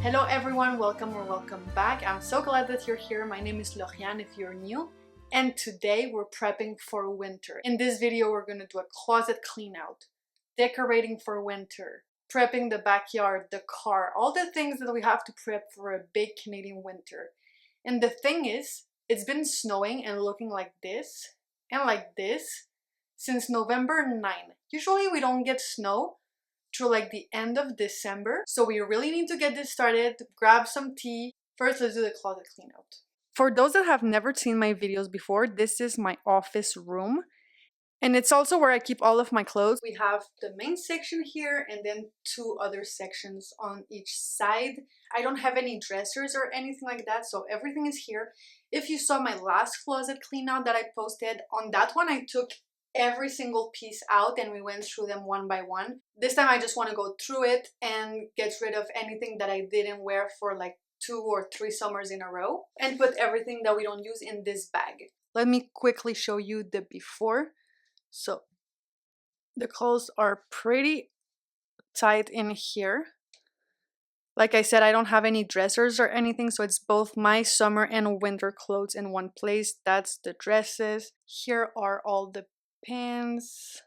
Hello everyone, welcome or welcome back. I'm so glad that you're here. My name is Lauriane if you're new. And today we're prepping for winter. In this video we're going to do a closet clean out, decorating for winter, prepping the backyard, the car, all the things that we have to prep for a big Canadian winter. And the thing is, it's been snowing and looking like this and like this since November 9. Usually we don't get snow through like the end of December. So we really need to get this started. Grab some tea. First, let's do the closet clean out. For those that have never seen my videos before, this is my office room. And it's also where I keep all of my clothes. We have the main section here and then two other sections on each side. I don't have any dressers or anything like that, so everything is here. If you saw my last closet clean out that I posted, on that one I took every single piece out and we went through them one by one. This time I just want to go through it and get rid of anything that I didn't wear for like 2 or 3 summers in a row and put everything that we don't use in this bag. Let me quickly show you the before. So the clothes are pretty tight in here. Like I said, I don't have any dressers or anything, so it's both my summer and winter clothes in one place. That's the dresses. Here are all the pants.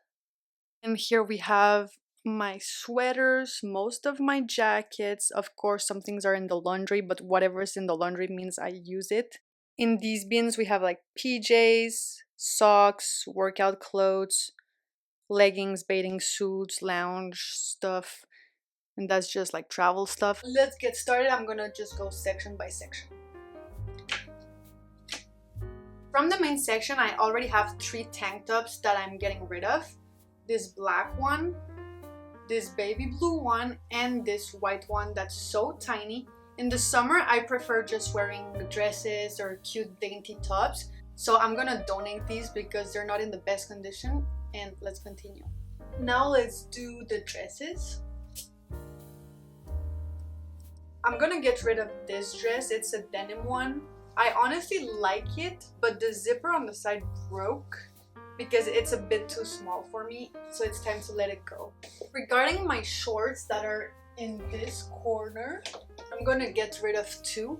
And here we have my sweaters, most of my jackets. Of course, some things are in the laundry, but whatever is in the laundry means I use it. In these bins, we have like PJs, socks, workout clothes, leggings, bathing suits, lounge stuff, and that's just like travel stuff. Let's get started. I'm gonna just go section by section. From the main section, I already have 3 tank tops that I'm getting rid of. This black one, this baby blue one, and this white one that's so tiny. In the summer, I prefer just wearing dresses or cute dainty tops. So I'm gonna donate these because they're not in the best condition. And let's continue. Now let's do the dresses. I'm gonna get rid of this dress. It's a denim one. I honestly like it, but the zipper on the side broke because it's a bit too small for me, so it's time to let it go. Regarding my shorts that are in this corner, I'm gonna get rid of 2.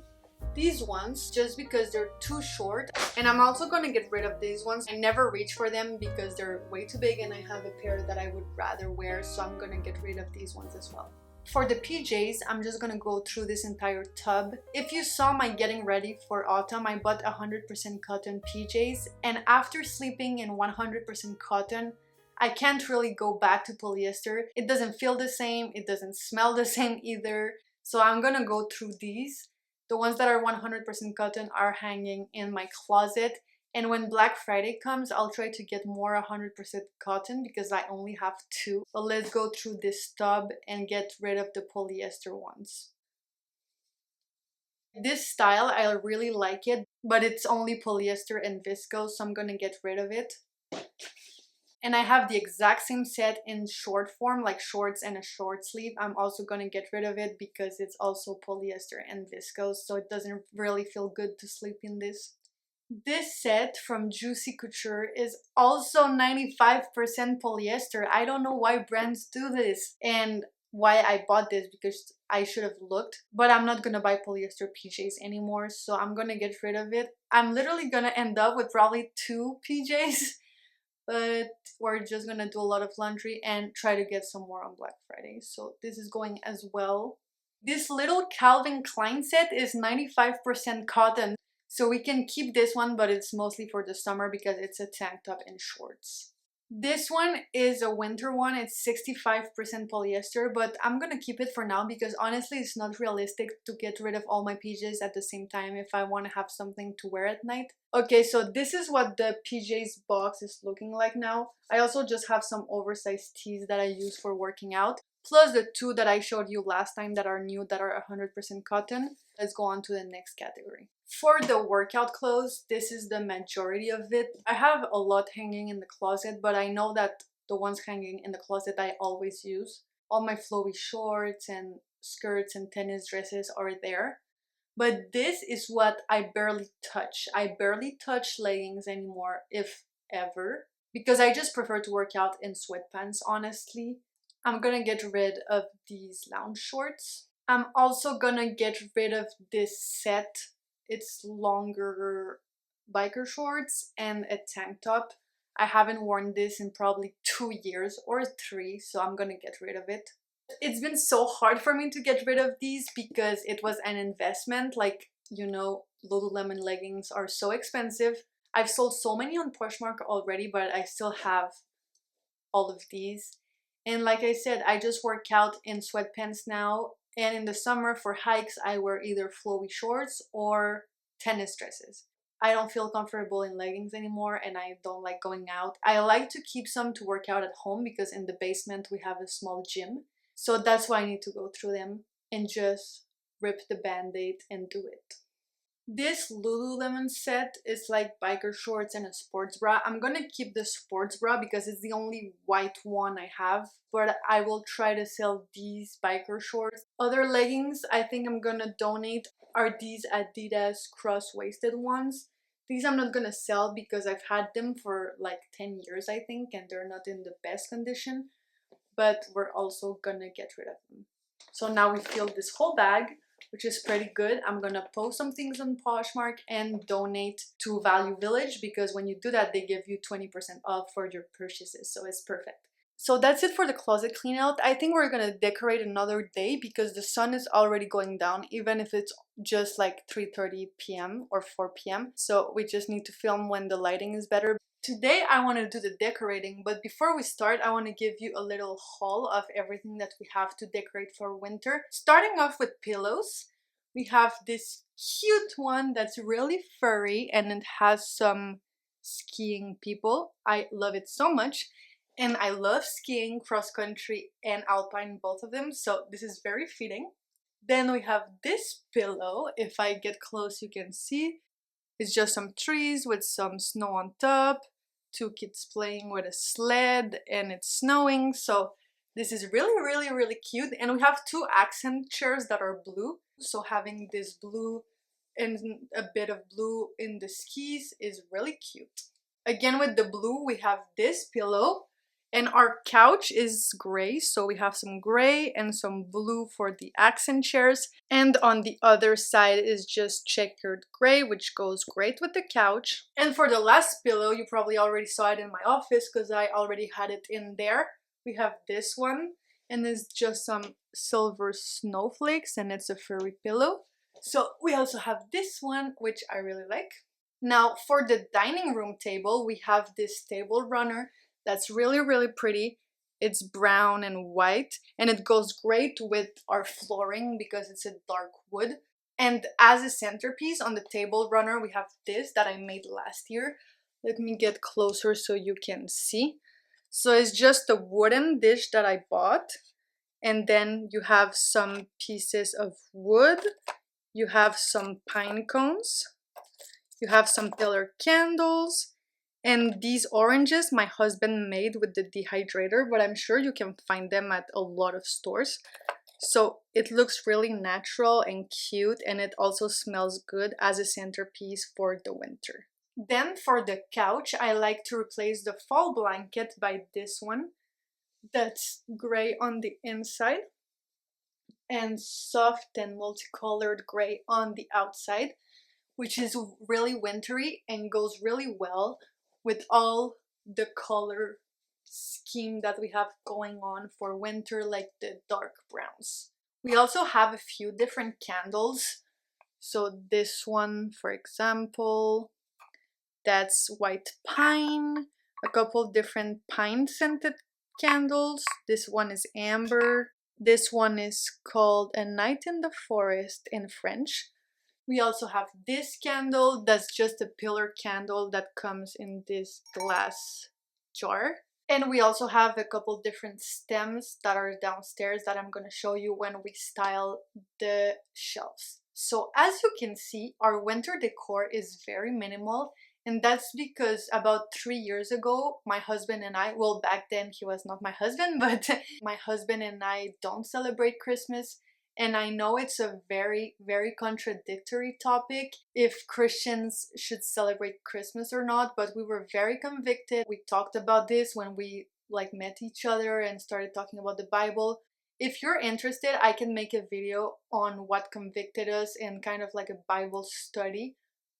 These ones, just because they're too short, and I'm also gonna get rid of these ones. I never reach for them because they're way too big and I have a pair that I would rather wear, so I'm gonna get rid of these ones as well. For the PJs, I'm just gonna go through this entire tub. If you saw my getting ready for autumn, I bought 100% cotton PJs, and after sleeping in 100% cotton, I can't really go back to polyester. It doesn't feel the same, it doesn't smell the same either, so I'm gonna go through these. The ones that are 100% cotton are hanging in my closet. And when Black Friday comes, I'll try to get more 100% cotton because I only have 2. But let's go through this tub and get rid of the polyester ones. This style, I really like it, but it's only polyester and viscose, so I'm gonna get rid of it. And I have the exact same set in short form, like shorts and a short sleeve. I'm also gonna get rid of it because it's also polyester and viscose, so it doesn't really feel good to sleep in this. This set from Juicy Couture is also 95% polyester. I don't know why brands do this and why I bought this because I should have looked, but I'm not gonna buy polyester PJs anymore, so I'm gonna get rid of it. I'm literally gonna end up with probably 2 PJs, but we're just gonna do a lot of laundry and try to get some more on Black Friday, so this is going as well. This little Calvin Klein set is 95% cotton. So we can keep this one, but it's mostly for the summer because it's a tank top and shorts. This one is a winter one. It's 65% polyester, but I'm gonna keep it for now because honestly it's not realistic to get rid of all my PJs at the same time if I want to have something to wear at night. Okay, so this is what the PJs box is looking like now. I also just have some oversized tees that I use for working out, plus the 2 that I showed you last time that are new, that are 100% cotton. Let's go on to the next category. For the workout clothes, this is the majority of it. I have a lot hanging in the closet, but I know that the ones hanging in the closet I always use. All my flowy shorts and skirts and tennis dresses are there. But this is what I barely touch. I barely touch leggings anymore, if ever, because I just prefer to work out in sweatpants, honestly. I'm gonna get rid of these lounge shorts. I'm also gonna get rid of this set. It's longer biker shorts and a tank top. I haven't worn this in probably 2 years or 3, so I'm gonna get rid of it. It's been so hard for me to get rid of these because it was an investment. Like, you know, Lululemon leggings are so expensive. I've sold so many on Poshmark already, but I still have all of these. And like I said, I just work out in sweatpants now. And in the summer for hikes, I wear either flowy shorts or tennis dresses. I don't feel comfortable in leggings anymore and I don't like going out. I like to keep some to work out at home because in the basement we have a small gym. So that's why I need to go through them and just rip the band-aid and do it. This Lululemon set is like biker shorts and a sports bra. I'm gonna keep the sports bra because it's the only white one I have, but I will try to sell these biker shorts. Other leggings I think I'm gonna donate are these Adidas cross-waisted ones. These I'm not gonna sell because I've had them for like 10 years I think and they're not in the best condition, but we're also gonna get rid of them. So now we filled this whole bag, which is pretty good. I'm gonna post some things on Poshmark and donate to Value Village because when you do that, they give you 20% off for your purchases. So it's perfect. So that's it for the closet clean out. I think we're gonna decorate another day because the sun is already going down, even if it's just like 3:30 p.m. or 4 p.m. So we just need to film when the lighting is better. Today I want to do the decorating, but before we start I want to give you a little haul of everything that we have to decorate for winter. Starting off with pillows, we have this cute one that's really furry and it has some skiing people. I love it so much and I love skiing, cross country and alpine, both of them, so this is very fitting. Then we have this pillow. If I get close you can see. It's just some trees with some snow on top, two kids playing with a sled and it's snowing. So this is really cute. And we have two accent chairs that are blue. So having this blue and a bit of blue in the skis is really cute. Again with the blue we have this pillow. And our couch is gray, so we have some gray and some blue for the accent chairs. And on the other side is just checkered gray, which goes great with the couch. And for the last pillow, you probably already saw it in my office because I already had it in there. We have this one, and it's just some silver snowflakes, and it's a furry pillow. So we also have this one, which I really like. Now for the dining room table, we have this table runner that's really pretty. It's brown and white and it goes great with our flooring because it's a dark wood. And as a centerpiece on the table runner we have this that I made last year. Let me get closer so you can see. So it's just a wooden dish that I bought, and then you have some pieces of wood, you have some pine cones, you have some pillar candles, and these oranges my husband made with the dehydrator, but I'm sure you can find them at a lot of stores. So it looks really natural and cute, and it also smells good as a centerpiece for the winter. Then for the couch, I like to replace the fall blanket by this one that's gray on the inside and soft and multicolored gray on the outside, which is really wintry and goes really well with all the color scheme that we have going on for winter, like the dark browns. We also have a few different candles. So this one, for example, that's white pine, a couple different pine scented candles. This one is amber. This one is called A Night in the Forest in French. We also have this candle that's just a pillar candle that comes in this glass jar. And we also have a couple different stems that are downstairs that I'm going to show you when we style the shelves. So as you can see, our winter decor is very minimal. And that's because about 3 years ago, my husband and I, well back then he was not my husband, but my husband and I don't celebrate Christmas. And I know it's a very contradictory topic if Christians should celebrate Christmas or not, but we were very convicted. We talked about this when we met each other and started talking about the Bible. If you're interested, I can make a video on what convicted us and kind of like a Bible study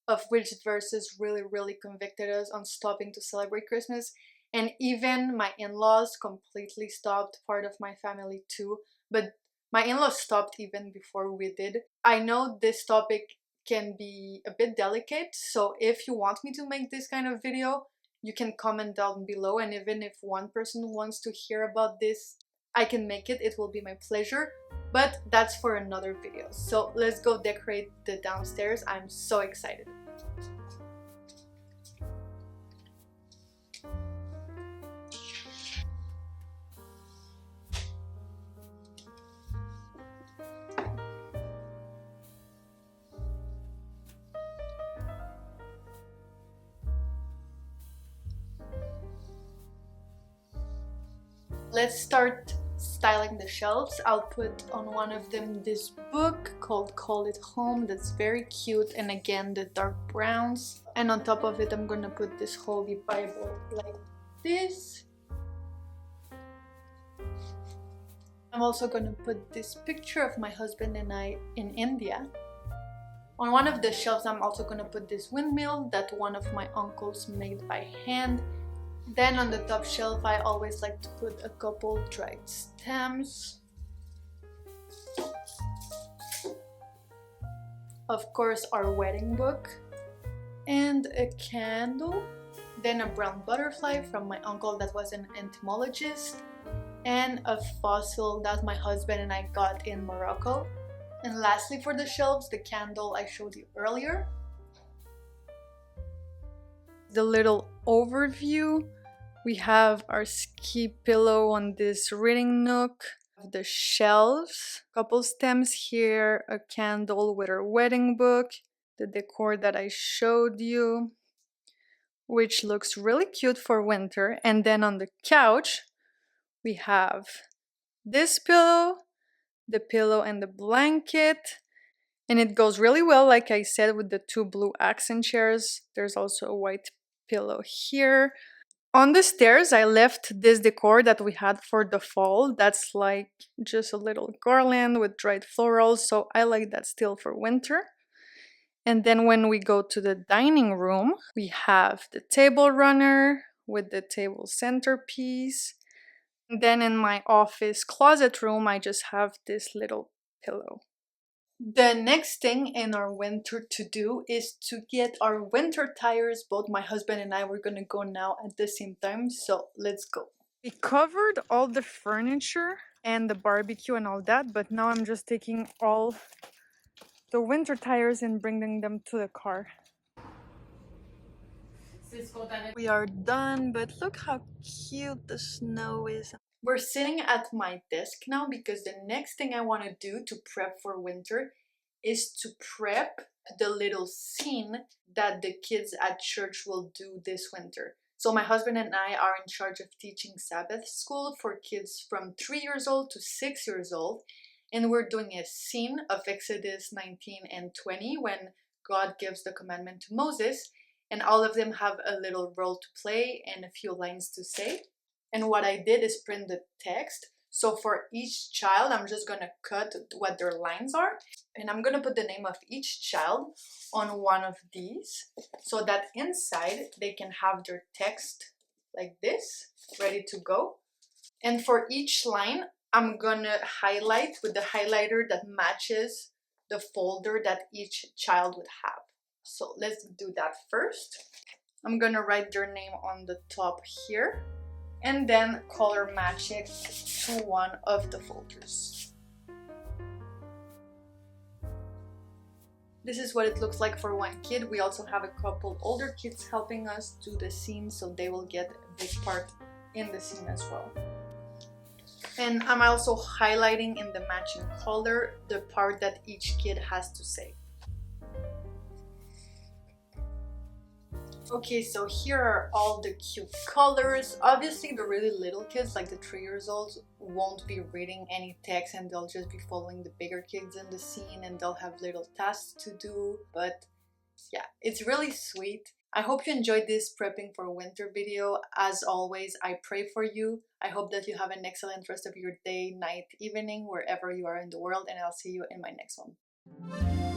of which verses really convicted us on stopping to celebrate Christmas. And even my in-laws completely stopped, part of my family too, but my in-laws stopped even before we did. I know this topic can be a bit delicate, so if you want me to make this kind of video, you can comment down below, and even if one person wants to hear about this, I can make it. It will be my pleasure, but that's for another video. So let's go decorate the downstairs. I'm so excited. Let's start styling the shelves. I'll put on one of them this book called Call It Home that's very cute, and again the dark browns, and on top of it I'm gonna put this Holy Bible like this. I'm also gonna put this picture of my husband and I in India. On one of the shelves I'm also gonna put this windmill that one of my uncles made by hand. Then on the top shelf I always like to put a couple dried stems. Of course our wedding book and a candle. Then a brown butterfly from my uncle that was an entomologist, and a fossil that my husband and I got in Morocco. And lastly for the shelves, the candle I showed you earlier. The little overview, we have our ski pillow on this reading nook, the shelves, couple stems here, a candle with our wedding book, the decor that I showed you, which looks really cute for winter. And then on the couch we have this pillow, the pillow and the blanket, and it goes really well, like I said, with the two blue accent chairs. There's also a white pillow here. On the stairs I left this decor that we had for the fall. That's like just a little garland with dried florals, so I like that still for winter. And then when we go to the dining room, we have the table runner with the table centerpiece. And then in my office closet room, I just have this little pillow. The next thing in our winter to do is to get our winter tires. Both my husband and I were gonna go now at the same time, so let's go. We covered all the furniture and the barbecue and all that, but now I'm just taking all the winter tires and bringing them to the car. We are done, but look how cute the snow is. We're sitting at my desk now because the next thing I want to do to prep for winter is to prep the little scene that the kids at church will do this winter. So my husband and I are in charge of teaching Sabbath school for kids from 3 years old to 6 years old. And we're doing a scene of Exodus 19 and 20 when God gives the commandment to Moses, and all of them have a little role to play and a few lines to say. And what I did is print the text. So for each child, I'm just gonna cut what their lines are, and I'm gonna put the name of each child on one of these so that inside they can have their text like this, ready to go. And for each line, I'm gonna highlight with the highlighter that matches the folder that each child would have. So let's do that first. I'm gonna write their name on the top here and then color match it to one of the folders. This is what it looks like for one kid. We also have a couple older kids helping us do the scene, so they will get a big part in the scene as well. And I'm also highlighting in the matching color the part that each kid has to say. Okay, so here are all the cute colors. Obviously the really little kids, like the 3 years olds, won't be reading any text and they'll just be following the bigger kids in the scene and they'll have little tasks to do. But yeah, it's really sweet. I hope you enjoyed this prepping for winter video. As always, I pray for you. I hope that you have an excellent rest of your day, night, evening, wherever you are in the world, and I'll see you in my next one.